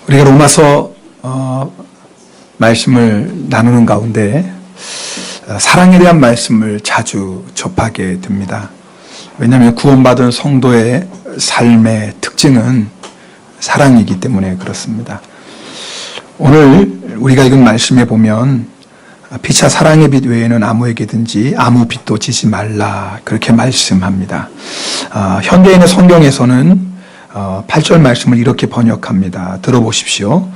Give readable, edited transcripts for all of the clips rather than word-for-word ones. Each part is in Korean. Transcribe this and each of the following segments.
우리가 로마서 말씀을 나누는 가운데 사랑에 대한 말씀을 자주 접하게 됩니다. 왜냐하면 구원받은 성도의 삶의 특징은 사랑이기 때문에 그렇습니다. 오늘 우리가 읽은 말씀에 보면 피차 사랑의 빛 외에는 아무에게든지 아무 빛도 지지 말라, 그렇게 말씀합니다. 현대인의 성경에서는 8절 말씀을 이렇게 번역합니다. 들어보십시오.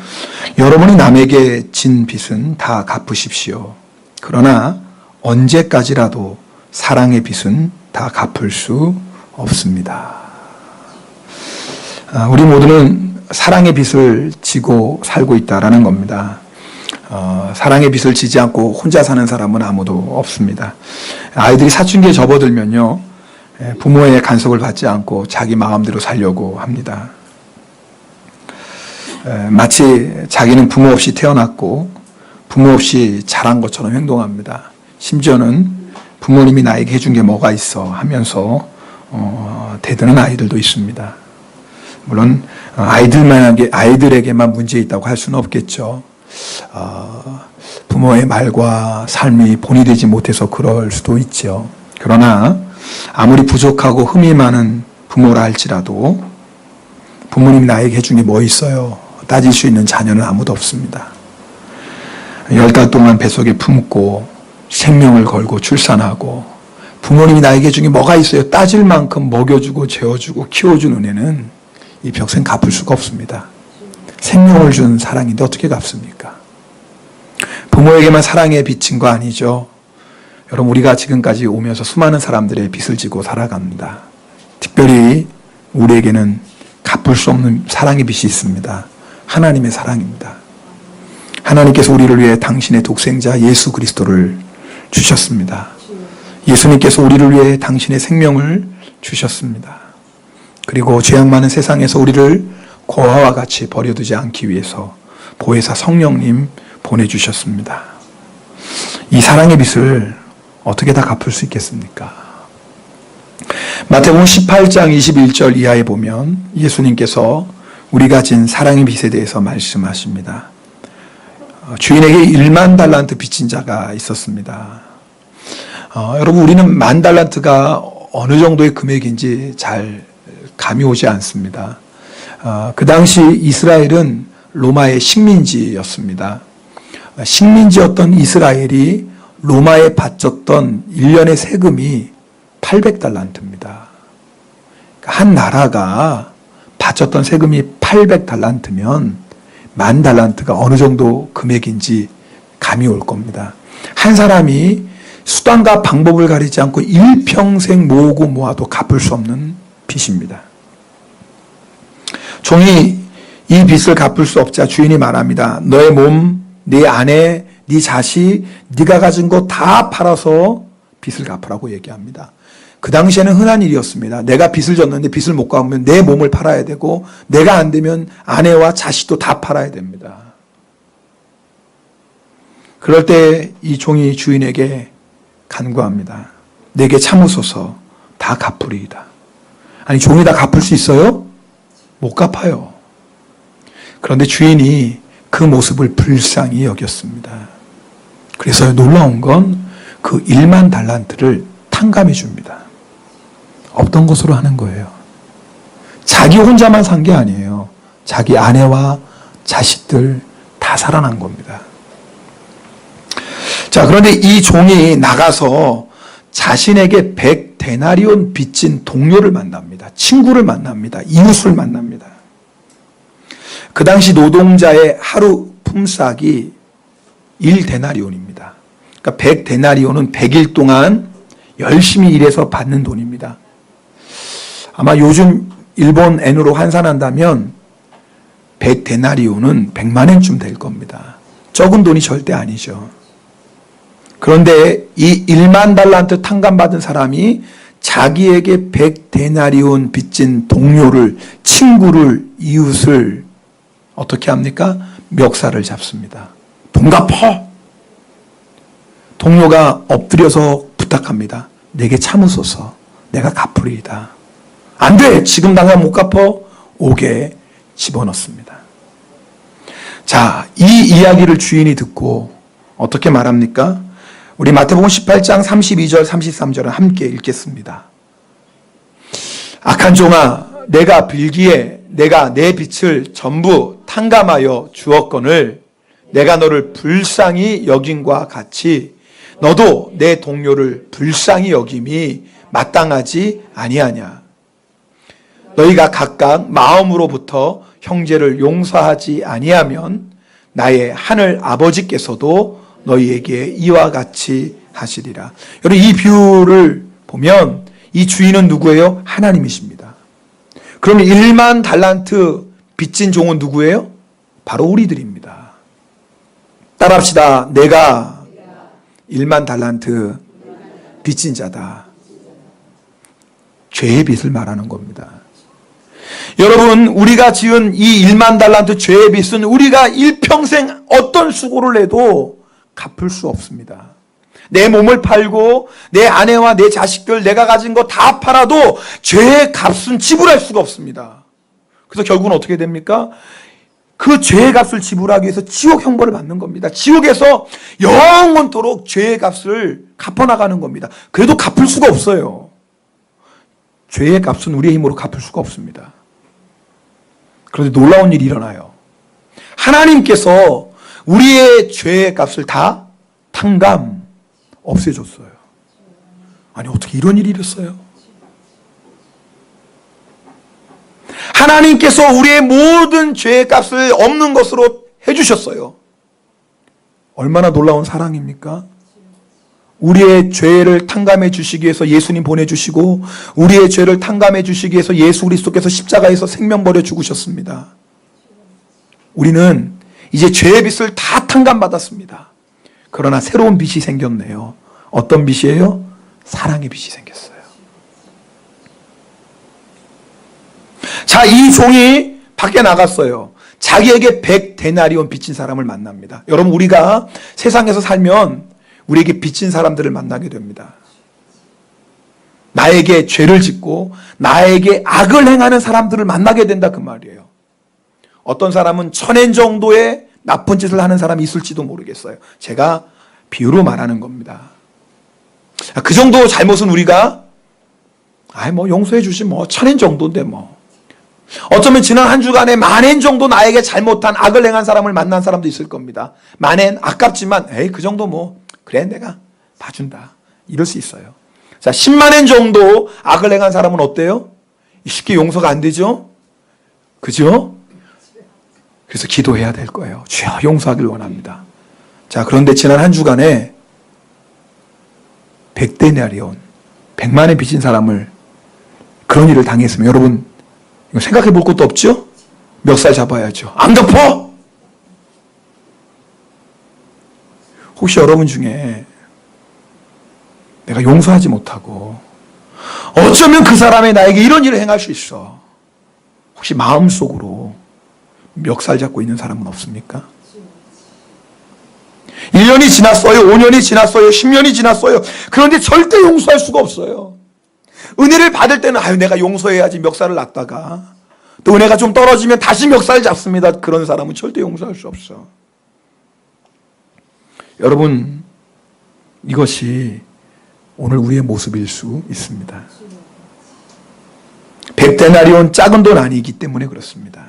여러분이 남에게 진 빚은 다 갚으십시오. 그러나 언제까지라도 사랑의 빚은 다 갚을 수 없습니다. 우리 모두는 사랑의 빚을 지고 살고 있다라는 겁니다. 사랑의 빚을 지지 않고 혼자 사는 사람은 아무도 없습니다. 아이들이 사춘기에 접어들면요, 부모의 간섭을 받지 않고 자기 마음대로 살려고 합니다. 마치 자기는 부모 없이 태어났고 부모 없이 자란 것처럼 행동합니다. 심지어는 부모님이 나에게 해준 게 뭐가 있어 하면서 대드는 아이들도 있습니다. 물론 아이들에게만 문제 있다고 할 수는 없겠죠. 부모의 말과 삶이 본이 되지 못해서 그럴 수도 있죠. 그러나 아무리 부족하고 흠이 많은 부모라 할지라도 부모님이 나에게 해준 게 뭐 있어요? 따질 수 있는 자녀는 아무도 없습니다. 10달 동안 뱃속에 품고 생명을 걸고 출산하고 부모님이 나에게 해준 게 뭐가 있어요? 따질 만큼 먹여주고 재워주고 키워준 은혜는 이 평생 갚을 수가 없습니다. 생명을 준 사랑인데 어떻게 갚습니까? 부모에게만 사랑에 비친 거 아니죠. 여러분, 우리가 지금까지 오면서 수많은 사람들의 빚을 지고 살아갑니다. 특별히 우리에게는 갚을 수 없는 사랑의 빚이 있습니다. 하나님의 사랑입니다. 하나님께서 우리를 위해 당신의 독생자 예수 그리스도를 주셨습니다. 예수님께서 우리를 위해 당신의 생명을 주셨습니다. 그리고 죄악 많은 세상에서 우리를 고아와 같이 버려두지 않기 위해서 보혜사 성령님 보내주셨습니다. 이 사랑의 빚을 어떻게 다 갚을 수 있겠습니까? 마태복음 18장 21절 이하에 보면 예수님께서 우리가 진 사랑의 빚에 대해서 말씀하십니다. 주인에게 1만 달란트 빚진 자가 있었습니다. 여러분, 우리는 1만 달란트가 어느 정도의 금액인지 잘 감이 오지 않습니다. 그 당시 이스라엘은 로마의 식민지였습니다. 식민지였던 이스라엘이 로마에 바쳤던 1년의 세금이 800달란트입니다. 한 나라가 바쳤던 세금이 800달란트면 10,000달란트가 어느 정도 금액인지 감이 올 겁니다. 한 사람이 수단과 방법을 가리지 않고 일평생 모으고 모아도 갚을 수 없는 빚입니다. 종이 이 빚을 갚을 수 없자 주인이 말합니다. 너의 몸, 네 아내, 네 자식, 네가 가진 거 다 팔아서 빚을 갚으라고 얘기합니다. 그 당시에는 흔한 일이었습니다. 내가 빚을 졌는데 빚을 못 갚으면 내 몸을 팔아야 되고, 내가 안 되면 아내와 자식도 다 팔아야 됩니다. 그럴 때 이 종이 주인에게 간구합니다. 내게 참으소서, 다 갚으리이다. 아니, 종이 다 갚을 수 있어요? 못 갚아요. 그런데 주인이 그 모습을 불쌍히 여겼습니다. 그래서 놀라운 건 그 1만 달란트를 탕감해 줍니다. 없던 것으로 하는 거예요. 자기 혼자만 산 게 아니에요. 자기 아내와 자식들 다 살아난 겁니다. 자, 그런데 이 종이 나가서 자신에게 100데나리온 빚진 동료를 만납니다. 친구를 만납니다. 이웃을 만납니다. 그 당시 노동자의 하루 품삯이 1데나리온입니다. 그러니까 100데나리온은 100일 동안 열심히 일해서 받는 돈입니다. 아마 요즘 일본 엔으로 환산한다면 100데나리온은 100만 엔쯤 될 겁니다. 적은 돈이 절대 아니죠. 그런데 이 1만 달란트 탕감받은 사람이 자기에게 100데나리온 빚진 동료를, 친구를, 이웃을 어떻게 합니까? 멱살을 잡습니다. 돈 갚아! 동료가 엎드려서 부탁합니다. 내게 참으소서, 내가 갚으리이다. 안 돼! 지금 당장 못 갚어? 옥에 집어넣습니다. 자, 이 이야기를 주인이 듣고 어떻게 말합니까? 우리 마태복음 18장 32절 33절은 함께 읽겠습니다. 악한 종아, 내가 빌기에 내가 내 빚을 전부 탕감하여 주었거늘 내가 너를 불쌍히 여김과 같이 너도 내 동료를 불쌍히 여김이 마땅하지 아니하냐. 너희가 각각 마음으로부터 형제를 용서하지 아니하면 나의 하늘 아버지께서도 너희에게 이와 같이 하시리라. 여러분, 이 비유를 보면 이 주인은 누구예요? 하나님이십니다. 그러면 1만 달란트 빚진 종은 누구예요? 바로 우리들입니다. 따라합시다. 내가 1만 달란트 빚진 자다. 죄의 빚을 말하는 겁니다. 여러분, 우리가 지은 이 1만 달란트 죄의 빚은 우리가 일평생 어떤 수고를 해도 갚을 수 없습니다. 내 몸을 팔고 내 아내와 내 자식들 내가 가진 거 다 팔아도 죄의 값은 지불할 수가 없습니다. 그래서 결국은 어떻게 됩니까? 그 죄의 값을 지불하기 위해서 지옥 형벌을 받는 겁니다. 지옥에서 영원토록 죄의 값을 갚아나가는 겁니다. 그래도 갚을 수가 없어요. 죄의 값은 우리의 힘으로 갚을 수가 없습니다. 그런데 놀라운 일이 일어나요. 하나님께서 우리의 죄의 값을 다 탕감, 없애줬어요. 아니, 어떻게 이런 일이 있었어요? 하나님께서 우리의 모든 죄의 값을 없는 것으로 해주셨어요. 얼마나 놀라운 사랑입니까? 우리의 죄를 탕감해 주시기 위해서 예수님 보내주시고 우리의 죄를 탕감해 주시기 위해서 예수 그리스도께서 십자가에서 생명 버려 죽으셨습니다. 우리는 이제 죄의 빚을 다 탕감받았습니다. 그러나 새로운 빚이 생겼네요. 어떤 빚이에요? 사랑의 빚이 생겼어요. 자, 이 종이 밖에 나갔어요. 자기에게 100데나리온 빚진 사람을 만납니다. 여러분, 우리가 세상에서 살면 우리에게 빚진 사람들을 만나게 됩니다. 나에게 죄를 짓고 나에게 악을 행하는 사람들을 만나게 된다, 그 말이에요. 어떤 사람은 1000엔 정도의 나쁜 짓을 하는 사람이 있을지도 모르겠어요. 제가 비유로 말하는 겁니다. 그 정도 잘못은 우리가 용서해 주지 1000엔 정도인데 어쩌면 지난 한 주간에 10,000엔 정도 나에게 잘못한 악을 행한 사람을 만난 사람도 있을 겁니다. 10,000엔 아깝지만 그 정도 그래 내가 봐준다 이럴 수 있어요. 자, 100,000엔 정도 악을 행한 사람은 어때요? 쉽게 용서가 안 되죠? 그죠? 그래서 기도해야 될 거예요. 주여 용서하길 원합니다. 자, 그런데 지난 한 주간에 100데나리온 100만엔 빚진 사람을 그런 일을 당했으면 여러분 이거 생각해 볼 것도 없죠? 멱살 잡아야죠. 안 갚어! 혹시 여러분 중에 내가 용서하지 못하고 어쩌면 그 사람이 나에게 이런 일을 행할 수 있어. 혹시 마음속으로 멱살 잡고 있는 사람은 없습니까? 1년이 지났어요. 5년이 지났어요. 10년이 지났어요. 그런데 절대 용서할 수가 없어요. 은혜를 받을 때는 내가 용서해야지 멱살을 놨다가 또 은혜가 좀 떨어지면 다시 멱살 잡습니다. 그런 사람은 절대 용서할 수 없어. 여러분, 이것이 오늘 우리의 모습일 수 있습니다. 100데나리온 작은 돈 아니기 때문에 그렇습니다.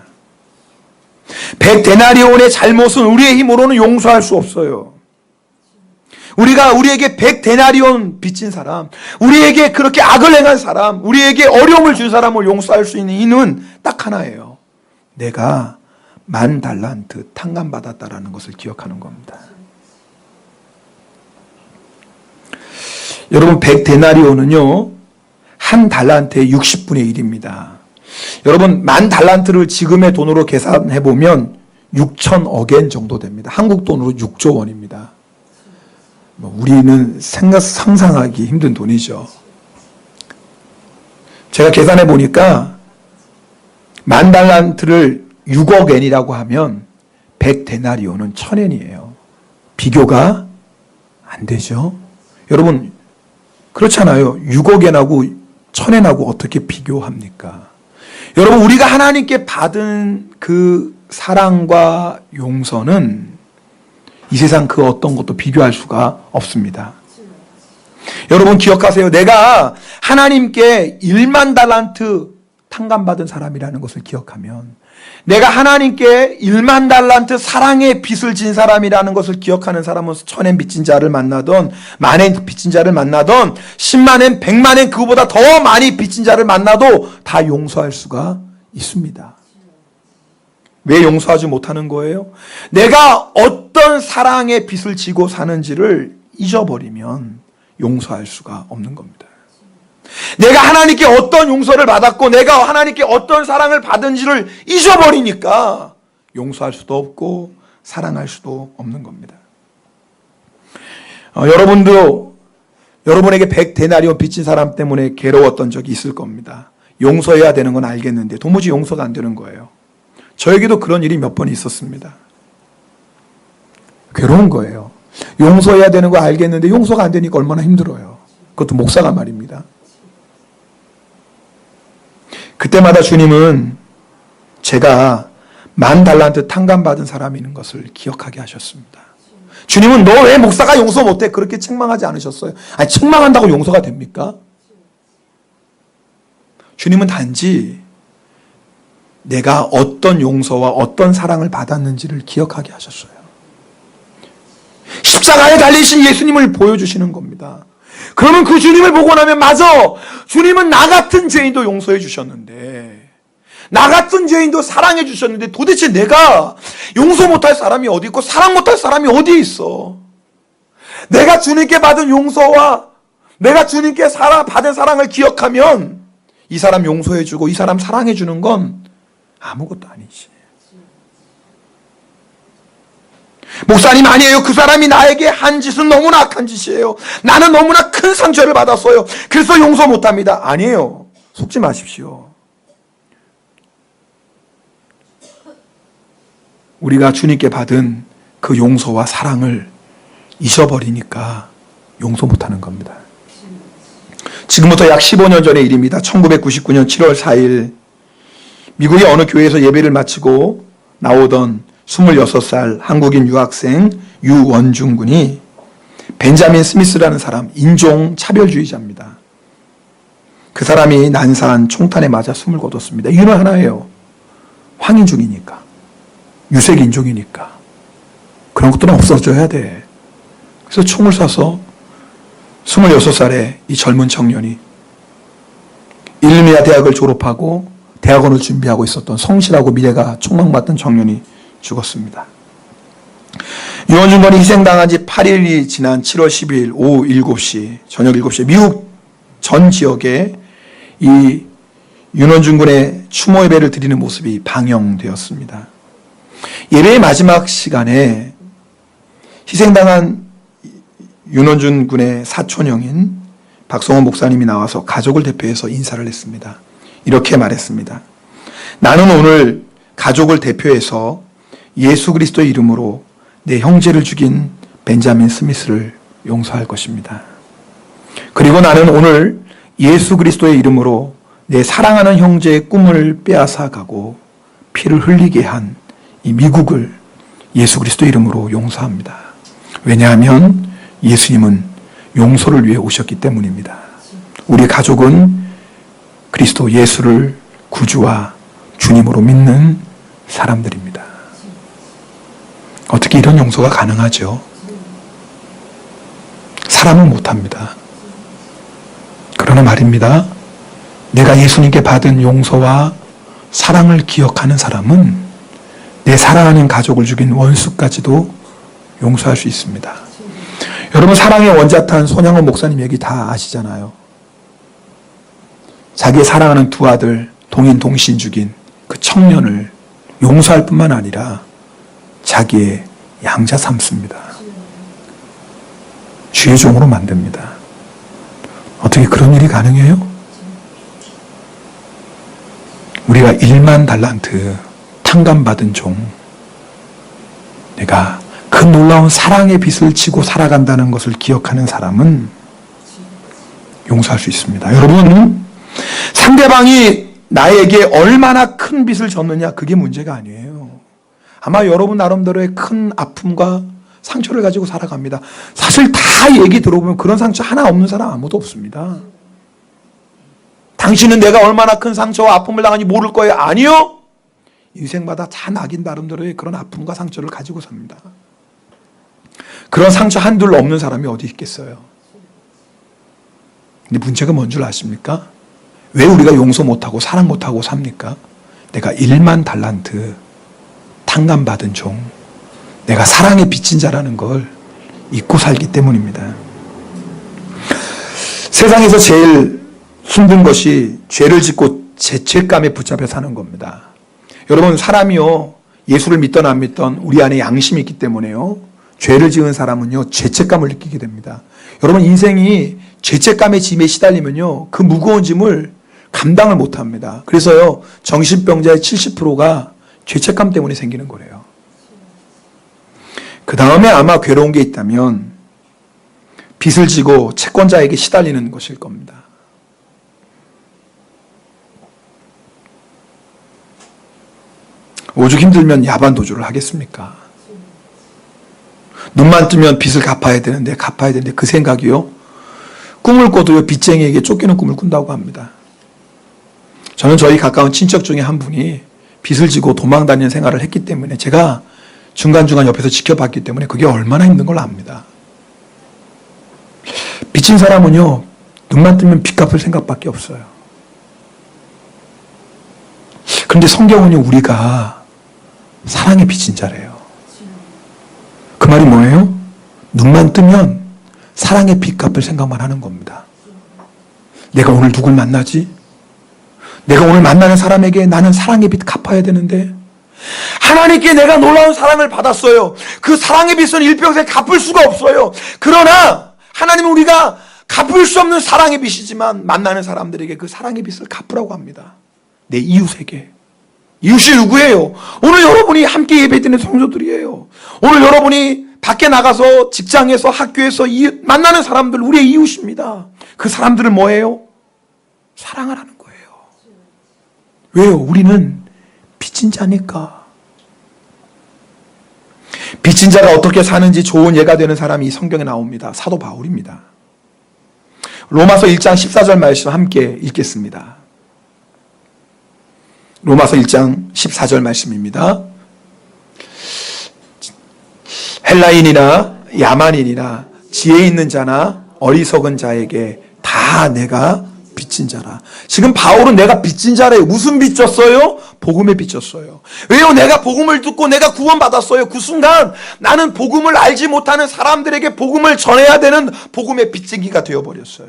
100데나리온의 잘못은 우리의 힘으로는 용서할 수 없어요. 우리에게 100데나리온 빚진 사람, 우리에게 그렇게 악을 행한 사람, 우리에게 어려움을 준 사람을 용서할 수 있는 이유는 딱 하나예요. 내가 10,000달란트 탕감받았다라는 것을 기억하는 겁니다. 여러분, 100데나리온은요 한 달란트의 60분의 1입니다. 여러분, 10,000달란트를 지금의 돈으로 계산해 보면 6천억엔 정도 됩니다. 한국 돈으로 6조 원입니다. 우리는 상상하기 힘든 돈이죠. 제가 계산해 보니까 10,000달란트를 6억 엔이라고 하면 100데나리온은 1,000엔이에요. 비교가 안 되죠. 여러분, 그렇잖아요. 6억 엔하고 1,000엔하고 어떻게 비교합니까? 여러분, 우리가 하나님께 받은 그 사랑과 용서는 이 세상 그 어떤 것도 비교할 수가 없습니다. 여러분 기억하세요. 내가 하나님께 1만 달란트 탕감받은 사람이라는 것을 기억하면, 내가 하나님께 1만 달란트 사랑의 빚을 진 사람이라는 것을 기억하는 사람은 천엔 빚진 자를 만나던, 만엔 빚진 자를 만나던, 10만엔 100만엔 그보다 더 많이 빚진 자를 만나도 다 용서할 수가 있습니다. 왜 용서하지 못하는 거예요? 내가 어떤 사랑의 빚을 지고 사는지를 잊어버리면 용서할 수가 없는 겁니다. 내가 하나님께 어떤 용서를 받았고 내가 하나님께 어떤 사랑을 받은지를 잊어버리니까 용서할 수도 없고 사랑할 수도 없는 겁니다. 여러분도 여러분에게 100데나리온 빚진 사람 때문에 괴로웠던 적이 있을 겁니다. 용서해야 되는 건 알겠는데 도무지 용서가 안 되는 거예요. 저에게도 그런 일이 몇 번 있었습니다. 괴로운 거예요. 용서해야 되는 거 알겠는데 용서가 안 되니까 얼마나 힘들어요. 그것도 목사가 말입니다. 그때마다 주님은 제가 1만 달란트 탕감받은 사람인 것을 기억하게 하셨습니다. 주님은 너 왜 목사가 용서 못해? 그렇게 책망하지 않으셨어요. 아니, 책망한다고 용서가 됩니까? 주님은 단지 내가 어떤 용서와 어떤 사랑을 받았는지를 기억하게 하셨어요. 십자가에 달리신 예수님을 보여주시는 겁니다. 그러면 그 주님을 보고 나면, 맞아, 주님은 나 같은 죄인도 용서해 주셨는데, 나 같은 죄인도 사랑해 주셨는데 도대체 내가 용서 못할 사람이 어디 있고 사랑 못할 사람이 어디에 있어? 내가 주님께 받은 용서와 내가 주님께 받은 사랑을 기억하면 이 사람 용서해 주고 이 사람 사랑해 주는 건 아무것도 아니지. 목사님, 아니에요. 그 사람이 나에게 한 짓은 너무나 악한 짓이에요. 나는 너무나 큰 상처를 받았어요. 그래서 용서 못합니다. 아니에요. 속지 마십시오. 우리가 주님께 받은 그 용서와 사랑을 잊어버리니까 용서 못하는 겁니다. 지금부터 약 15년 전의 일입니다. 1999년 7월 4일 미국의 어느 교회에서 예배를 마치고 나오던 26살 한국인 유학생 유원중 군이 벤자민 스미스라는 사람, 인종차별주의자입니다. 그 사람이 난사한 총탄에 맞아 숨을 거뒀습니다. 이유는 하나예요. 황인종이니까, 유색인종이니까. 그런 것들은 없어져야 돼. 그래서 총을 쏴서 26살의 이 젊은 청년이 일미아 대학을 졸업하고 대학원을 준비하고 있었던 성실하고 미래가 촉망받던 청년이 죽었습니다. 유원중 군이 희생당한 지 8일이 지난 7월 10일 오후 7시, 저녁 7시에 미국 전 지역에 이 윤원중 군의 추모 예배를 드리는 모습이 방영되었습니다. 예배의 마지막 시간에 희생당한 윤원중 군의 사촌형인 박성원 목사님이 나와서 가족을 대표해서 인사를 했습니다. 이렇게 말했습니다. 나는 오늘 가족을 대표해서 예수 그리스도의 이름으로 내 형제를 죽인 벤자민 스미스를 용서할 것입니다. 그리고 나는 오늘 예수 그리스도의 이름으로 내 사랑하는 형제의 꿈을 빼앗아 가고 피를 흘리게 한 이 미국을 예수 그리스도의 이름으로 용서합니다. 왜냐하면 예수님은 용서를 위해 오셨기 때문입니다. 우리 가족은 그리스도 예수를 구주와 주님으로 믿는 사람들입니다. 어떻게 이런 용서가 가능하죠? 사람은 못합니다. 그러나 말입니다. 내가 예수님께 받은 용서와 사랑을 기억하는 사람은 내 사랑하는 가족을 죽인 원수까지도 용서할 수 있습니다. 여러분, 사랑의 원자탄 손양원 목사님 얘기 다 아시잖아요. 자기의 사랑하는 두 아들 동인 동신 죽인 그 청년을 용서할 뿐만 아니라 자기의 양자 삼습니다. 주의 종으로 만듭니다. 어떻게 그런 일이 가능해요? 우리가 1만 달란트 탕감받은 종, 내가 그 놀라운 사랑의 빚을 지고 살아간다는 것을 기억하는 사람은 용서할 수 있습니다. 여러분, 상대방이 나에게 얼마나 큰 빚을 졌느냐, 그게 문제가 아니에요. 아마 여러분 나름대로의 큰 아픔과 상처를 가지고 살아갑니다. 사실 다 얘기 들어보면 그런 상처 하나 없는 사람 아무도 없습니다. 당신은 내가 얼마나 큰 상처와 아픔을 당하는지 모를 거예요. 아니요. 인생마다 다 낙인 나름대로의 그런 아픔과 상처를 가지고 삽니다. 그런 상처 한둘 없는 사람이 어디 있겠어요. 근데 문제가 뭔 줄 아십니까? 왜 우리가 용서 못하고 사랑 못하고 삽니까? 내가 1만 달란트 탕감받은 종, 내가 사랑에 빚진 자라는 걸 잊고 살기 때문입니다. 세상에서 제일 힘든 것이 죄를 짓고 죄책감에 붙잡혀 사는 겁니다. 여러분, 사람이요, 예수를 믿던 안 믿던 우리 안에 양심이 있기 때문에요, 죄를 지은 사람은요 죄책감을 느끼게 됩니다. 여러분, 인생이 죄책감의 짐에 시달리면요 그 무거운 짐을 감당을 못합니다. 그래서요 정신병자의 70%가 죄책감 때문에 생기는 거래요. 그 다음에 아마 괴로운 게 있다면 빚을 지고 채권자에게 시달리는 것일 겁니다. 오죽 힘들면 야반 도주를 하겠습니까? 눈만 뜨면 빚을 갚아야 되는데 그 생각이요, 꿈을 꿔도요 빚쟁이에게 쫓기는 꿈을 꾼다고 합니다. 저는 저희 가까운 친척 중에 한 분이 빚을 지고 도망다니는 생활을 했기 때문에 제가 중간중간 옆에서 지켜봤기 때문에 그게 얼마나 힘든 걸 압니다. 빚진 사람은요 눈만 뜨면 빚 갚을 생각밖에 없어요. 그런데 성경은요 우리가 사랑에 빚진 자래요. 그 말이 뭐예요? 눈만 뜨면 사랑의 빚 갚을 생각만 하는 겁니다. 내가 오늘 누굴 만나지? 내가 오늘 만나는 사람에게 나는 사랑의 빚 갚아야 되는데, 하나님께 내가 놀라운 사랑을 받았어요. 그 사랑의 빚은 일평생 갚을 수가 없어요. 그러나 하나님은 우리가 갚을 수 없는 사랑의 빚이지만 만나는 사람들에게 그 사랑의 빚을 갚으라고 합니다. 내 이웃에게. 이웃이 누구예요? 오늘 여러분이 함께 예배드리는 성도들이에요. 오늘 여러분이 밖에 나가서 직장에서 학교에서 만나는 사람들 우리의 이웃입니다. 그 사람들을 뭐예요? 사랑을 하는 거예요. 왜요? 우리는 빚진 자니까. 빚진 자가 어떻게 사는지 좋은 예가 되는 사람이 성경에 나옵니다. 사도 바울입니다. 로마서 1장 14절 말씀 함께 읽겠습니다. 로마서 1장 14절 말씀입니다. 헬라인이나 야만인이나 지혜 있는 자나 어리석은 자에게 다 내가 빚진 자라. 지금 바울은 내가 빚진 자래요. 무슨 빚 졌어요? 복음에 빚졌어요. 왜요? 내가 복음을 듣고 내가 구원받았어요. 그 순간 나는 복음을 알지 못하는 사람들에게 복음을 전해야 되는 복음의 빚쟁이가 되어버렸어요.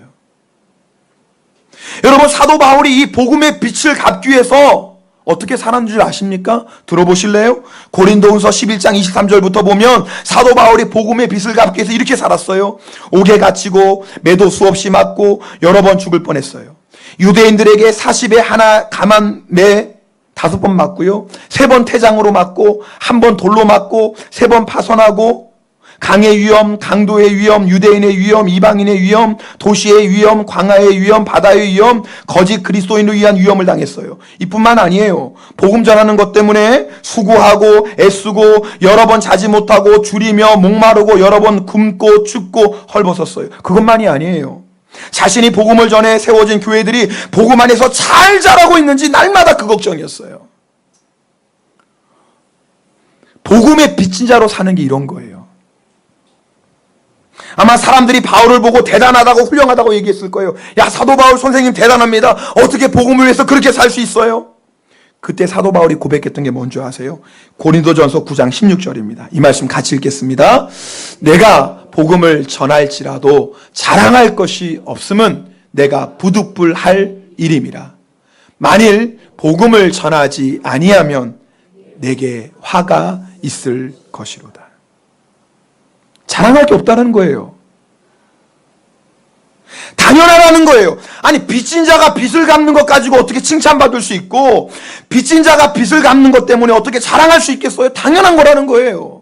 여러분, 사도 바울이 이 복음의 빚을 갚기 위해서 어떻게 살았는 줄 아십니까? 들어보실래요? 고린도후서 11장 23절부터 보면 사도 바울이 복음의 빚을 갚기 위해서 이렇게 살았어요. 옥에 갇히고 매도 수없이 맞고 여러 번 죽을 뻔했어요. 유대인들에게 40에 하나 가만 매 5번 맞고요, 3번 태장으로 맞고 1번 돌로 맞고 3번 파손하고, 강의 위험, 강도의 위험, 유대인의 위험, 이방인의 위험, 도시의 위험, 광야의 위험, 바다의 위험, 거짓 그리스도인을 위한 위험을 당했어요. 이뿐만 아니에요. 복음 전하는 것 때문에 수고하고 애쓰고 여러 번 자지 못하고 줄이며 목마르고 여러 번 굶고 춥고 헐벗었어요. 그것만이 아니에요. 자신이 복음을 전해 세워진 교회들이 복음 안에서 잘 자라고 있는지 날마다 그 걱정이었어요. 복음의 빚진 자로 사는 게 이런 거예요. 아마 사람들이 바울을 보고 대단하다고 훌륭하다고 얘기했을 거예요. 야, 사도 바울 선생님 대단합니다. 어떻게 복음을 위해서 그렇게 살 수 있어요? 그때 사도 바울이 고백했던 게 뭔지 아세요? 고린도전서 9장 16절입니다. 이 말씀 같이 읽겠습니다. 내가 복음을 전할지라도 자랑할 것이 없음은 내가 부득불할 일임이라. 만일 복음을 전하지 아니하면 내게 화가 있을 것이로다. 자랑할 게 없다는 거예요. 당연하다는 거예요. 아니, 빚진 자가 빚을 갚는 것 가지고 어떻게 칭찬받을 수 있고, 빚진 자가 빚을 갚는 것 때문에 어떻게 자랑할 수 있겠어요? 당연한 거라는 거예요.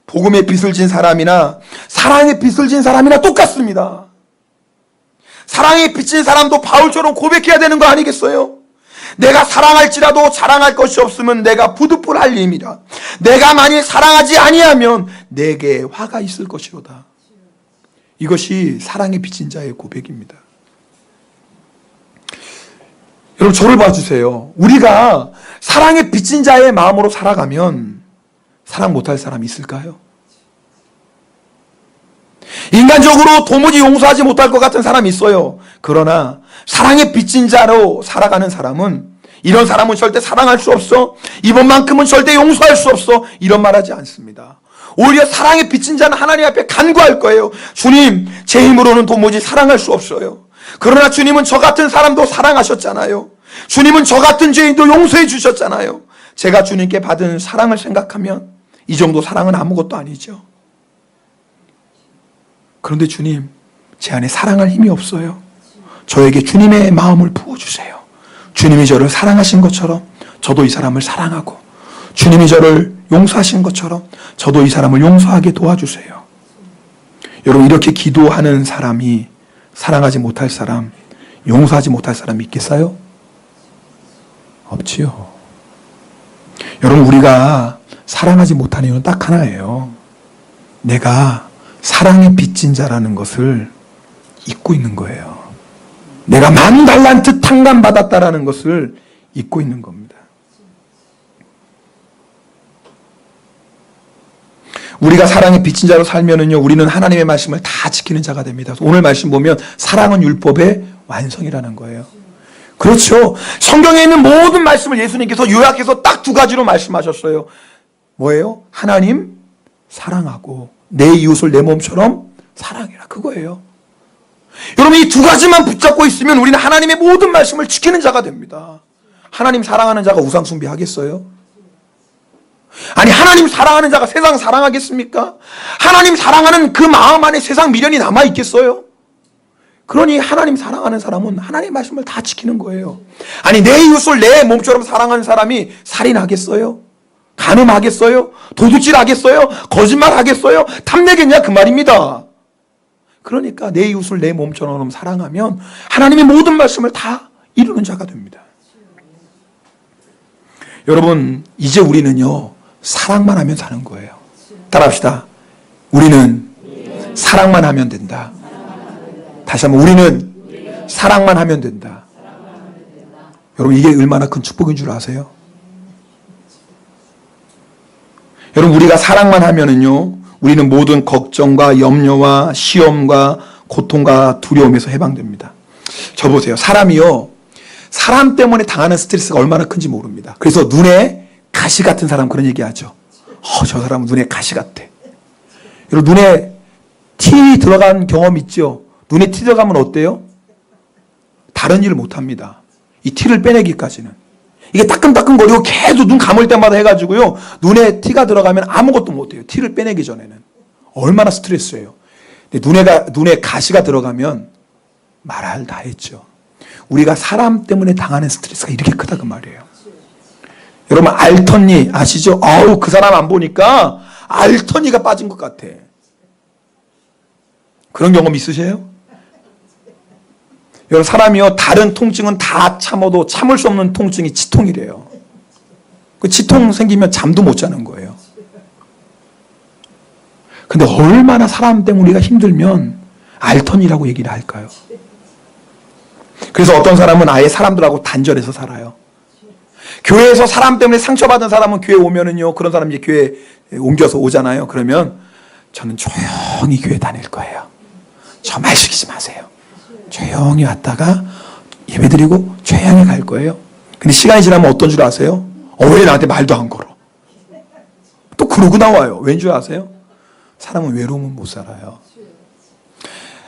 복음의 빚을 진 사람이나 사랑의 빚을 진 사람이나 똑같습니다. 사랑에 비친 사람도 바울처럼 고백해야 되는 거 아니겠어요? 내가 사랑할지라도 자랑할 것이 없으면 내가 부득불할 임이라. 내가 만일 사랑하지 아니하면 내게 화가 있을 것이로다. 이것이 사랑에 비친 자의 고백입니다. 여러분, 저를 봐주세요. 우리가 사랑에 비친 자의 마음으로 살아가면 사랑 못할 사람이 있을까요? 인간적으로 도무지 용서하지 못할 것 같은 사람이 있어요. 그러나 사랑에 비친 자로 살아가는 사람은, 이런 사람은 절대 사랑할 수 없어, 이번만큼은 절대 용서할 수 없어, 이런 말 하지 않습니다. 오히려 사랑에 비친 자는 하나님 앞에 간구할 거예요. 주님, 제 힘으로는 도무지 사랑할 수 없어요. 그러나 주님은 저 같은 사람도 사랑하셨잖아요. 주님은 저 같은 죄인도 용서해 주셨잖아요. 제가 주님께 받은 사랑을 생각하면 이 정도 사랑은 아무것도 아니죠. 그런데 주님, 제 안에 사랑할 힘이 없어요. 저에게 주님의 마음을 부어주세요. 주님이 저를 사랑하신 것처럼 저도 이 사람을 사랑하고, 주님이 저를 용서하신 것처럼 저도 이 사람을 용서하게 도와주세요. 여러분, 이렇게 기도하는 사람이 사랑하지 못할 사람, 용서하지 못할 사람이 있겠어요? 없지요. 여러분, 우리가 사랑하지 못하는 이유는 딱 하나예요. 내가 사랑에 빚진 자라는 것을 잊고 있는 거예요. 내가 10,000달란트 탕감받았다라는 것을 잊고 있는 겁니다. 우리가 사랑에 빚진 자로 살면은요, 우리는 하나님의 말씀을 다 지키는 자가 됩니다. 오늘 말씀 보면 사랑은 율법의 완성이라는 거예요. 그렇죠. 성경에 있는 모든 말씀을 예수님께서 요약해서 딱 2가지로 말씀하셨어요. 뭐예요? 하나님 사랑하고 내 이웃을 내 몸처럼 사랑해라. 그거예요. 여러분, 이 2가지만 붙잡고 있으면 우리는 하나님의 모든 말씀을 지키는 자가 됩니다. 하나님 사랑하는 자가 우상 숭배하겠어요? 아니, 하나님 사랑하는 자가 세상 사랑하겠습니까? 하나님 사랑하는 그 마음 안에 세상 미련이 남아있겠어요? 그러니 하나님 사랑하는 사람은 하나님의 말씀을 다 지키는 거예요. 아니, 내 이웃을 내 몸처럼 사랑하는 사람이 살인하겠어요? 간음하겠어요? 도둑질하겠어요? 거짓말하겠어요? 탐내겠냐? 그 말입니다. 그러니까 내 이웃을 내 몸처럼 사랑하면 하나님의 모든 말씀을 다 이루는 자가 됩니다. 여러분, 이제 우리는요, 사랑만 하면 사는 거예요. 따라합시다. 우리는 사랑만 하면 된다. 다시 한번, 우리는 사랑만 하면 된다. 여러분, 이게 얼마나 큰 축복인 줄 아세요? 여러분, 우리가 사랑만 하면은요, 우리는 모든 걱정과 염려와 시험과 고통과 두려움에서 해방됩니다. 저 보세요. 사람이요, 사람 때문에 당하는 스트레스가 얼마나 큰지 모릅니다. 그래서 눈에 가시 같은 사람 그런 얘기 하죠. 저 사람은 눈에 가시 같아. 여러분, 눈에 티 들어간 경험 있죠? 눈에 티 들어가면 어때요? 다른 일을 못 합니다. 이 티를 빼내기까지는. 이게 따끔따끔거리고 계속 눈 감을 때마다 해가지고요, 눈에 티가 들어가면 아무것도 못해요. 티를 빼내기 전에는. 얼마나 스트레스예요. 근데 눈에 가시가 들어가면 말할 다 했죠. 우리가 사람 때문에 당하는 스트레스가 이렇게 크다 그 말이에요. 여러분, 알턴니 아시죠? 그 사람 안 보니까 알턴니가 빠진 것 같아. 그런 경험 있으세요? 여러분, 사람이요, 다른 통증은 다 참아도 참을 수 없는 통증이 치통이래요. 그 치통 생기면 잠도 못 자는 거예요. 근데 얼마나 사람 때문에 우리가 힘들면 알턴이라고 얘기를 할까요? 그래서 어떤 사람은 아예 사람들하고 단절해서 살아요. 교회에서 사람 때문에 상처받은 사람은 교회 오면은요, 그런 사람 이제 교회 옮겨서 오잖아요. 그러면 저는 조용히 교회 다닐 거예요. 저 말 시키지 마세요. 조용히 왔다가 예배드리고 조용히 갈 거예요. 근데 시간이 지나면 어떤 줄 아세요? 왜 나한테 말도 안 걸어? 또 그러고 나와요. 왠 줄 아세요? 사람은 외로우면 못 살아요.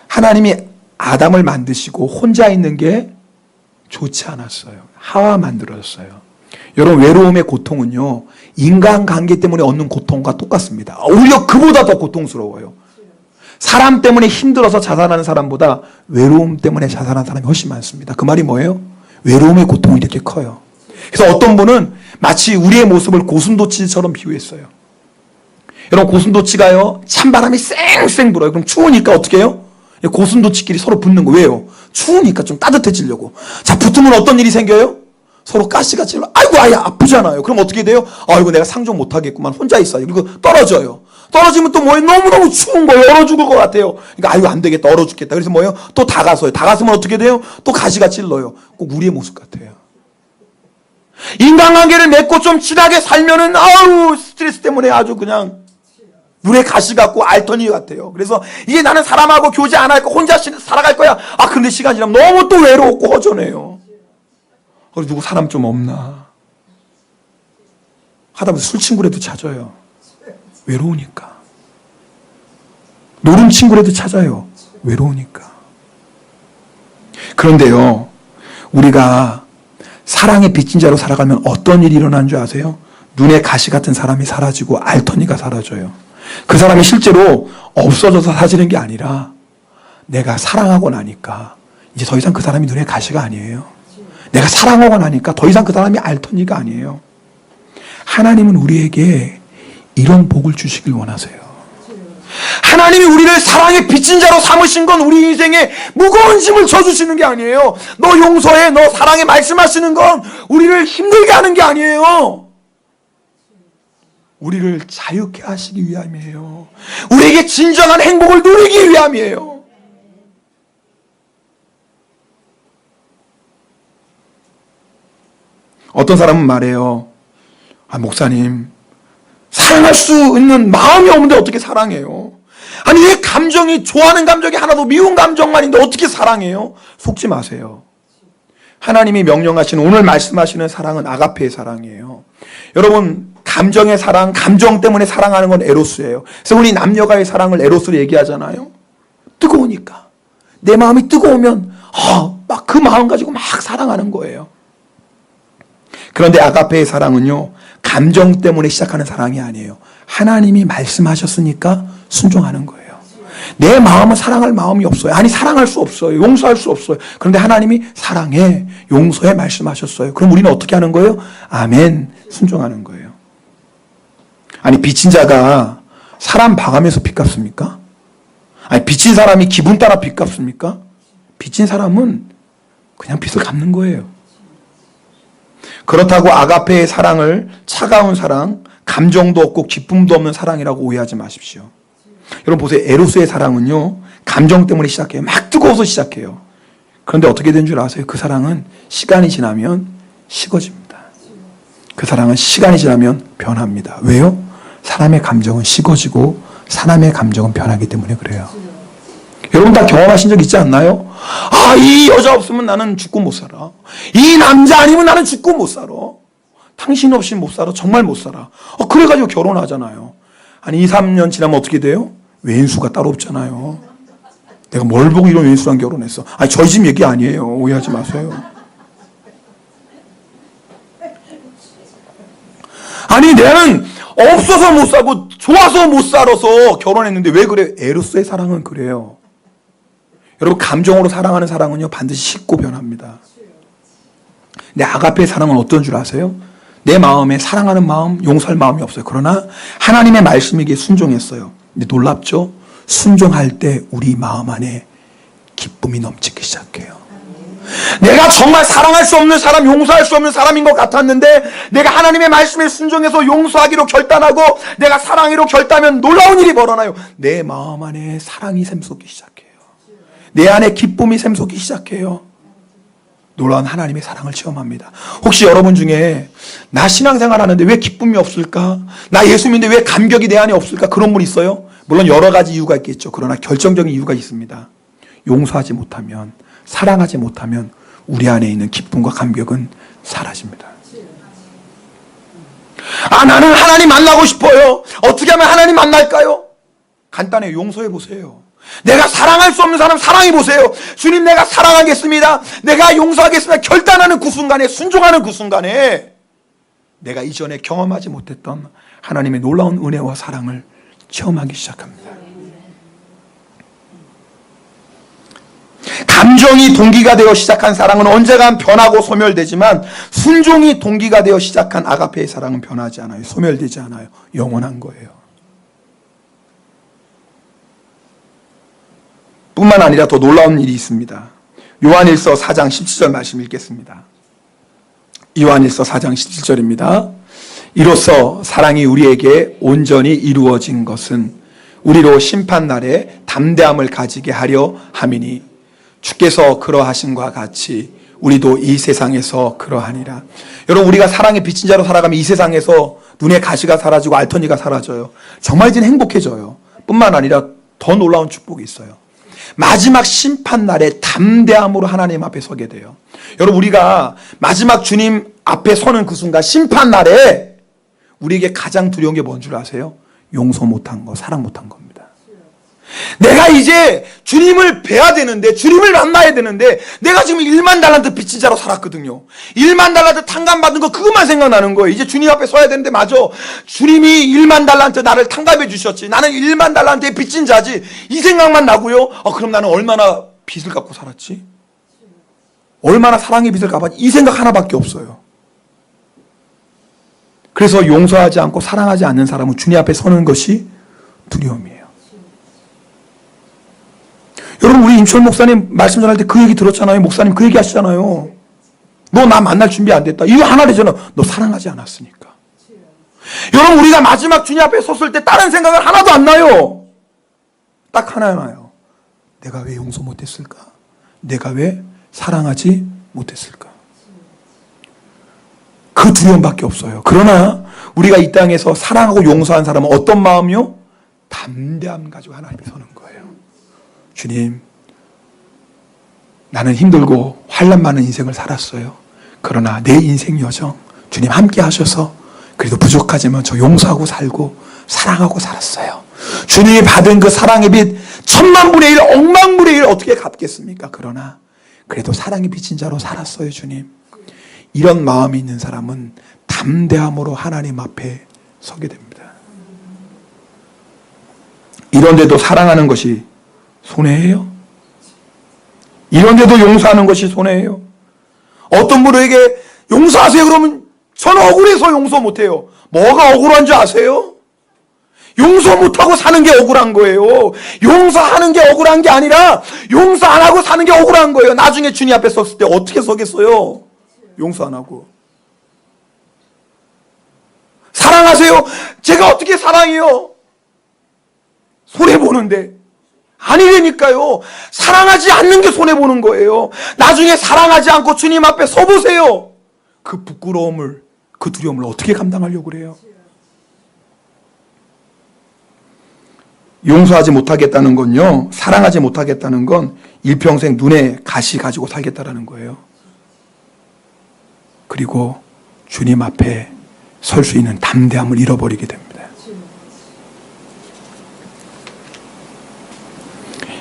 하나님이 아담을 만드시고 혼자 있는 게 좋지 않았어요. 하와 만들었어요. 여러분, 외로움의 고통은요, 인간관계 때문에 얻는 고통과 똑같습니다. 오히려 그보다 더 고통스러워요. 사람 때문에 힘들어서 자살하는 사람보다 외로움 때문에 자살하는 사람이 훨씬 많습니다. 그 말이 뭐예요? 외로움의 고통이 이렇게 커요. 그래서 어떤 분은 마치 우리의 모습을 고슴도치처럼 비유했어요. 여러분, 고슴도치가요, 찬바람이 쌩쌩 불어요. 그럼 추우니까 어떻게 해요? 고슴도치끼리 서로 붙는 거. 왜요? 추우니까 좀 따뜻해지려고. 자, 붙으면 어떤 일이 생겨요? 서로 가시가 찔러. 아이고, 아야, 아프잖아요. 그럼 어떻게 돼요? 아이고, 내가 상종 못하겠구만. 혼자 있어요. 그리고 떨어져요. 떨어지면 또 뭐예요? 너무너무 추운 거예요. 얼어 죽을 것 같아요. 그러니까, 아이고, 안 되겠다. 얼어 죽겠다. 그래서 뭐예요? 또 다가서요. 다가서면 어떻게 돼요? 또 가시가 찔러요. 꼭 우리의 모습 같아요. 인간관계를 맺고 좀 친하게 살면은, 아우, 스트레스 때문에 아주 그냥, 눈에 가시 같고 알터니 같아요. 그래서 이제 나는 사람하고 교제 안 할 거 혼자 살아갈 거야. 아, 근데 시간이 지나면 너무 또 외로웠고 허전해요. 그래서 누구 사람 좀 없나 하다보면 술 친구라도 찾아요. 외로우니까. 노름 친구라도 찾아요. 외로우니까. 그런데요, 우리가 사랑의 빚진 자로 살아가면 어떤 일이 일어나는 줄 아세요? 눈에 가시 같은 사람이 사라지고 알터니가 사라져요. 그 사람이 실제로 없어져서 사라지는 게 아니라 내가 사랑하고 나니까 이제 더 이상 그 사람이 눈에 가시가 아니에요. 내가 사랑하고 나니까 더 이상 그 사람이 알터니가 아니에요. 하나님은 우리에게 이런 복을 주시길 원하세요. 하나님이 우리를 사랑의 빚진 자로 삼으신 건 우리 인생에 무거운 짐을 져주시는 게 아니에요. 너 용서해, 너 사랑해 말씀하시는 건 우리를 힘들게 하는 게 아니에요. 우리를 자유케 하시기 위함이에요. 우리에게 진정한 행복을 누리기 위함이에요. 어떤 사람은 말해요. 아, 목사님, 사랑할 수 있는 마음이 없는데 어떻게 사랑해요? 아니, 왜 감정이, 좋아하는 감정이 하나도 미운 감정만인데 어떻게 사랑해요? 속지 마세요. 하나님이 명령하시는, 오늘 말씀하시는 사랑은 아가페의 사랑이에요. 여러분, 감정의 사랑, 감정 때문에 사랑하는 건 에로스예요. 그래서 우리 남녀가의 사랑을 에로스로 얘기하잖아요. 뜨거우니까. 내 마음이 뜨거우면 막 그 마음 가지고 막 사랑하는 거예요. 그런데 아가페의 사랑은요, 감정 때문에 시작하는 사랑이 아니에요. 하나님이 말씀하셨으니까 순종하는 거예요. 내 마음은 사랑할 마음이 없어요. 아니, 사랑할 수 없어요. 용서할 수 없어요. 그런데 하나님이 사랑해, 용서해 말씀하셨어요. 그럼 우리는 어떻게 하는 거예요? 아멘, 순종하는 거예요. 아니, 빚진 자가 사람 봐가면서 빚 갚습니까? 아니, 빚진 사람이 기분 따라 빚 갚습니까? 빚진 사람은 그냥 빚을 갚는 거예요. 그렇다고 아가페의 사랑을 차가운 사랑, 감정도 없고 기쁨도 없는 사랑이라고 오해하지 마십시오. 여러분 보세요. 에로스의 사랑은요, 감정 때문에 시작해요. 막 뜨거워서 시작해요. 그런데 어떻게 된 줄 아세요? 그 사랑은 시간이 지나면 식어집니다. 그 사랑은 시간이 지나면 변합니다. 왜요? 사람의 감정은 식어지고 사람의 감정은 변하기 때문에 그래요. 여러분 다 경험하신 적 있지 않나요? 아, 이 여자 없으면 나는 죽고 못 살아. 이 남자 아니면 나는 죽고 못 살아. 당신 없이 못 살아. 정말 못 살아. 그래가지고 결혼하잖아요. 아니, 2, 3년 지나면 어떻게 돼요? 왼수가 따로 없잖아요. 내가 뭘 보고 이런 왼수랑 결혼했어. 아니, 저희 집 얘기 아니에요. 오해하지 마세요. 아니, 나는 없어서 못 살고 좋아서 못 살아서 결혼했는데 왜 그래? 에로스의 사랑은 그래요. 여러분, 감정으로 사랑하는 사랑은요, 반드시 식고 변합니다. 근데 아가페의 사랑은 어떤 줄 아세요? 내 마음에 사랑하는 마음, 용서할 마음이 없어요. 그러나 하나님의 말씀에게 순종했어요. 근데 놀랍죠? 순종할 때 우리 마음 안에 기쁨이 넘치기 시작해요. 내가 정말 사랑할 수 없는 사람, 용서할 수 없는 사람인 것 같았는데 내가 하나님의 말씀에 순종해서 용서하기로 결단하고 내가 사랑하기로 결단하면 놀라운 일이 벌어나요. 내 마음 안에 사랑이 샘솟기 시작해요. 내 안에 기쁨이 샘솟기 시작해요. 놀라운 하나님의 사랑을 체험합니다. 혹시 여러분 중에 나 신앙생활 하는데 왜 기쁨이 없을까? 나 예수 믿는데 왜 감격이 내 안에 없을까? 그런 분 있어요? 물론 여러 가지 이유가 있겠죠. 그러나 결정적인 이유가 있습니다. 용서하지 못하면, 사랑하지 못하면 우리 안에 있는 기쁨과 감격은 사라집니다. 아, 나는 하나님 만나고 싶어요. 어떻게 하면 하나님 만날까요? 간단해요. 용서해 보세요. 내가 사랑할 수 없는 사람 사랑해 보세요. 주님, 내가 사랑하겠습니다. 내가 용서하겠습니다. 결단하는 그 순간에, 순종하는 그 순간에 내가 이전에 경험하지 못했던 하나님의 놀라운 은혜와 사랑을 체험하기 시작합니다. 감정이 동기가 되어 시작한 사랑은 언젠간 변하고 소멸되지만 순종이 동기가 되어 시작한 아가페의 사랑은 변하지 않아요. 소멸되지 않아요. 영원한 거예요. 뿐만 아니라 더 놀라운 일이 있습니다. 요한일서 4장 17절 말씀 읽겠습니다. 요한일서 4장 17절입니다. 이로써 사랑이 우리에게 온전히 이루어진 것은 우리로 심판날에 담대함을 가지게 하려 함이니 주께서 그러하신과 같이 우리도 이 세상에서 그러하니라. 여러분, 우리가 사랑의 빛인 자로 살아가면 이 세상에서 눈에 가시가 사라지고 알터니가 사라져요. 정말 이제 행복해져요. 뿐만 아니라 더 놀라운 축복이 있어요. 마지막 심판날에 담대함으로 하나님 앞에 서게 돼요. 여러분, 우리가 마지막 주님 앞에 서는 그 순간 심판날에 우리에게 가장 두려운 게 뭔 줄 아세요? 용서 못한 거, 사랑 못한 겁니다. 내가 이제 주님을 뵈야 되는데, 주님을 만나야 되는데, 내가 지금 1만 달란트 빚진 자로 살았거든요. 1만 달란트 탕감받은 거 그것만 생각나는 거예요. 이제 주님 앞에 서야 되는데, 맞아, 주님이 1만 달란트 나를 탕감해 주셨지, 나는 1만 달란트의 빚진 자지, 이 생각만 나고요. 그럼 나는 얼마나 빚을 갖고 살았지? 얼마나 사랑의 빚을 갚았지? 이 생각 하나밖에 없어요. 그래서 용서하지 않고 사랑하지 않는 사람은 주님 앞에 서는 것이 두려움이에요. 여러분, 우리 임철 목사님 말씀 전할 때 그 얘기 들었잖아요. 목사님 그 얘기 하시잖아요. 너 나 만날 준비 안 됐다. 이거 하나래잖아. 너 사랑하지 않았으니까. 여러분, 우리가 마지막 주님 앞에 섰을 때 다른 생각은 하나도 안 나요. 딱 하나 나요. 내가 왜 용서 못했을까? 내가 왜 사랑하지 못했을까? 그 두려움밖에 없어요. 그러나 우리가 이 땅에서 사랑하고 용서한 사람은 어떤 마음이요? 담대함 가지고 하나님 앞에 서는 거예요. 주님, 나는 힘들고 환난 많은 인생을 살았어요. 그러나 내 인생 여정 주님 함께 하셔서 그래도 부족하지만 저 용서하고 살고 사랑하고 살았어요. 주님이 받은 그 사랑의 빛 1000만분의 1, 억만분의 1 어떻게 갚겠습니까? 그러나 그래도 사랑의 빛인 자로 살았어요. 주님, 이런 마음이 있는 사람은 담대함으로 하나님 앞에 서게 됩니다. 이런데도 사랑하는 것이 손해예요? 이런데도 용서하는 것이 손해예요? 어떤 분에게 용서하세요 그러면 저는 억울해서 용서 못해요. 뭐가 억울한 줄 아세요? 용서 못하고 사는 게 억울한 거예요. 용서하는 게 억울한 게 아니라 용서 안 하고 사는 게 억울한 거예요. 나중에 주님 앞에 섰을 때 어떻게 서겠어요? 용서 안 하고. 사랑하세요. 제가 어떻게 사랑해요? 손해보는데. 아니라니까요. 사랑하지 않는 게 손해보는 거예요. 나중에 사랑하지 않고 주님 앞에 서보세요. 그 부끄러움을, 그 두려움을 어떻게 감당하려고 그래요? 용서하지 못하겠다는 건요, 사랑하지 못하겠다는 건 일평생 눈에 가시 가지고 살겠다라는 거예요. 그리고 주님 앞에 설 수 있는 담대함을 잃어버리게 됩니다.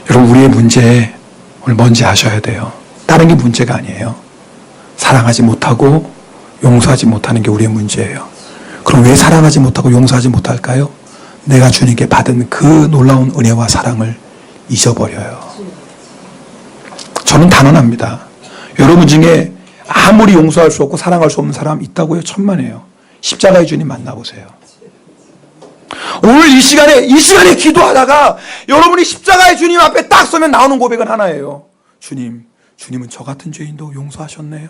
여러분, 우리의 문제 오늘 뭔지 아셔야 돼요. 다른 게 문제가 아니에요. 사랑하지 못하고 용서하지 못하는 게 우리의 문제예요. 그럼 왜 사랑하지 못하고 용서하지 못할까요? 내가 주님께 받은 그 놀라운 은혜와 사랑을 잊어버려요. 저는 단언합니다. 여러분 중에 아무리 용서할 수 없고 사랑할 수 없는 사람 있다고요? 천만에요. 십자가의 주님 만나보세요. 오늘 이 시간에 기도하다가 여러분이 십자가의 주님 앞에 딱 서면 나오는 고백은 하나예요. 주님은 저 같은 죄인도 용서하셨네요.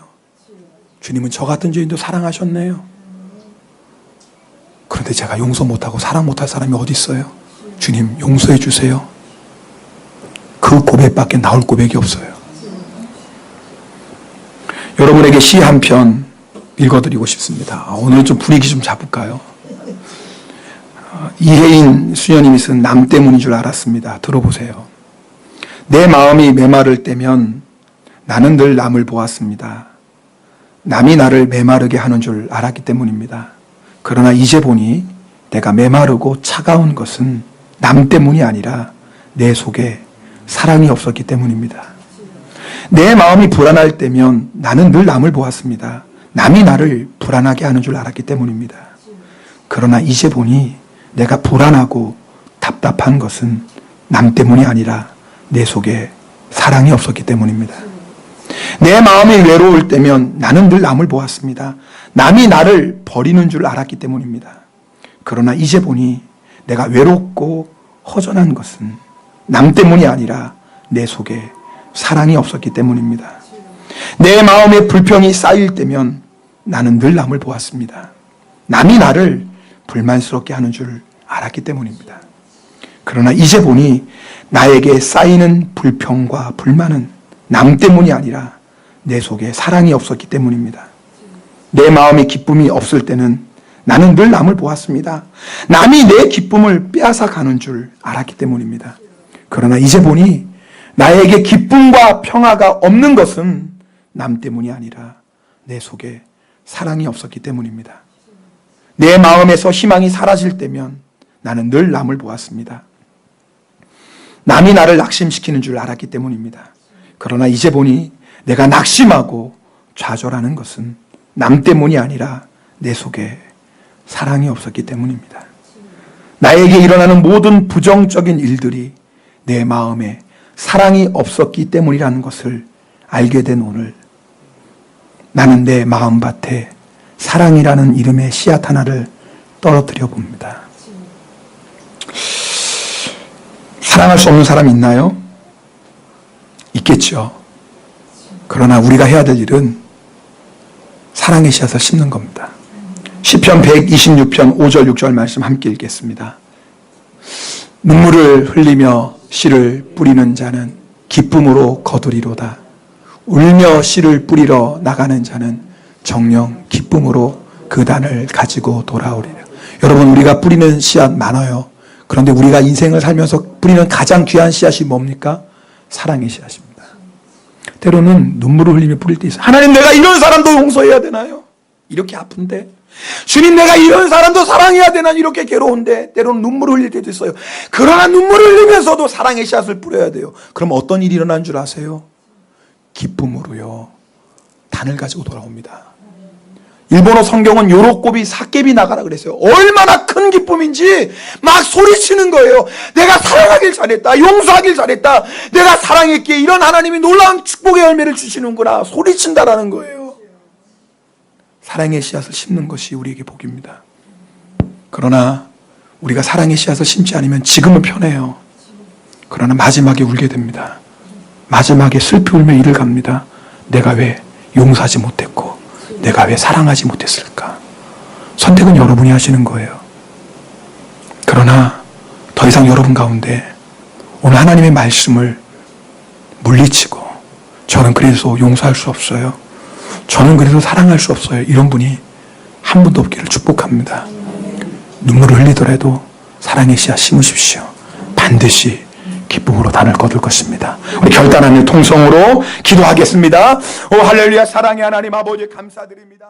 주님은 저 같은 죄인도 사랑하셨네요. 그런데 제가 용서 못하고 사랑 못할 사람이 어디 있어요? 주님, 용서해 주세요. 그 고백밖에 나올 고백이 없어요. 여러분에게 시 한 편 읽어드리고 싶습니다. 오늘 좀 분위기 좀 잡을까요? 이혜인 수녀님이 쓴 남 때문인 줄 알았습니다. 들어보세요. 내 마음이 메마를 때면 나는 늘 남을 보았습니다. 남이 나를 메마르게 하는 줄 알았기 때문입니다. 그러나 이제 보니 내가 메마르고 차가운 것은 남 때문이 아니라 내 속에 사랑이 없었기 때문입니다. 내 마음이 불안할 때면 나는 늘 남을 보았습니다. 남이 나를 불안하게 하는 줄 알았기 때문입니다. 그러나 이제 보니 내가 불안하고 답답한 것은 남 때문이 아니라 내 속에 사랑이 없었기 때문입니다. 내 마음이 외로울 때면 나는 늘 남을 보았습니다. 남이 나를 버리는 줄 알았기 때문입니다. 그러나 이제 보니 내가 외롭고 허전한 것은 남 때문이 아니라 내 속에 사랑이 없었기 때문입니다. 내 마음에 불평이 쌓일 때면 나는 늘 남을 보았습니다. 남이 나를 불만스럽게 하는 줄 알았기 때문입니다. 그러나 이제 보니 나에게 쌓이는 불평과 불만은 남 때문이 아니라 내 속에 사랑이 없었기 때문입니다. 내 마음에 기쁨이 없을 때는 나는 늘 남을 보았습니다. 남이 내 기쁨을 빼앗아 가는 줄 알았기 때문입니다. 그러나 이제 보니 나에게 기쁨과 평화가 없는 것은 남 때문이 아니라 내 속에 사랑이 없었기 때문입니다. 내 마음에서 희망이 사라질 때면 나는 늘 남을 보았습니다. 남이 나를 낙심시키는 줄 알았기 때문입니다. 그러나 이제 보니 내가 낙심하고 좌절하는 것은 남 때문이 아니라 내 속에 사랑이 없었기 때문입니다. 나에게 일어나는 모든 부정적인 일들이 내 마음에 사랑이 없었기 때문이라는 것을 알게 된 오늘, 나는 내 마음밭에 사랑이라는 이름의 씨앗 하나를 떨어뜨려 봅니다. 사랑할 수 없는 사람 있나요? 있겠죠. 그러나 우리가 해야 될 일은 사랑의 씨앗을 심는 겁니다. 시편 126편 5절 6절 말씀 함께 읽겠습니다. 눈물을 흘리며 씨를 뿌리는 자는 기쁨으로 거두리로다. 울며 씨를 뿌리러 나가는 자는 정녕 기쁨으로 그 단을 가지고 돌아오리라. 여러분, 우리가 뿌리는 씨앗 많아요. 그런데 우리가 인생을 살면서 뿌리는 가장 귀한 씨앗이 뭡니까? 사랑의 씨앗입니다. 때로는 눈물을 흘리며 뿌릴 때 있어요. 하나님, 내가 이런 사람도 용서해야 되나요? 이렇게 아픈데. 주님, 내가 이런 사람도 사랑해야 되나? 이렇게 괴로운데. 때로는 눈물을 흘릴 때도 있어요. 그러나 눈물을 흘리면서도 사랑의 씨앗을 뿌려야 돼요. 그럼 어떤 일이 일어난 줄 아세요? 기쁨으로요, 단을 가지고 돌아옵니다. 일본어 성경은 요로꼬비 사케비 나가라 그랬어요. 얼마나 큰 기쁨인지 막 소리치는 거예요. 내가 사랑하길 잘했다, 용서하길 잘했다, 내가 사랑했기에 이런 하나님이 놀라운 축복의 열매를 주시는구나, 소리친다라는 거예요. 사랑의 씨앗을 심는 것이 우리에게 복입니다. 그러나 우리가 사랑의 씨앗을 심지 않으면 지금은 편해요. 그러나 마지막에 울게 됩니다. 마지막에 슬피 울며 이를 갑니다. 내가 왜 용서하지 못했고 내가 왜 사랑하지 못했을까? 선택은 여러분이 하시는 거예요. 그러나 더 이상 여러분 가운데 오늘 하나님의 말씀을 물리치고 저는 그래서 용서할 수 없어요, 저는 그래서 사랑할 수 없어요, 이런 분이 한 분도 없기를 축복합니다. 눈물을 흘리더라도 사랑의 씨앗 심으십시오. 반드시 기쁨으로 단을 거둘 것입니다. 우리 결단하는 통성으로 기도하겠습니다. 오 할렐루야. 사랑의 하나님 아버지 감사드립니다.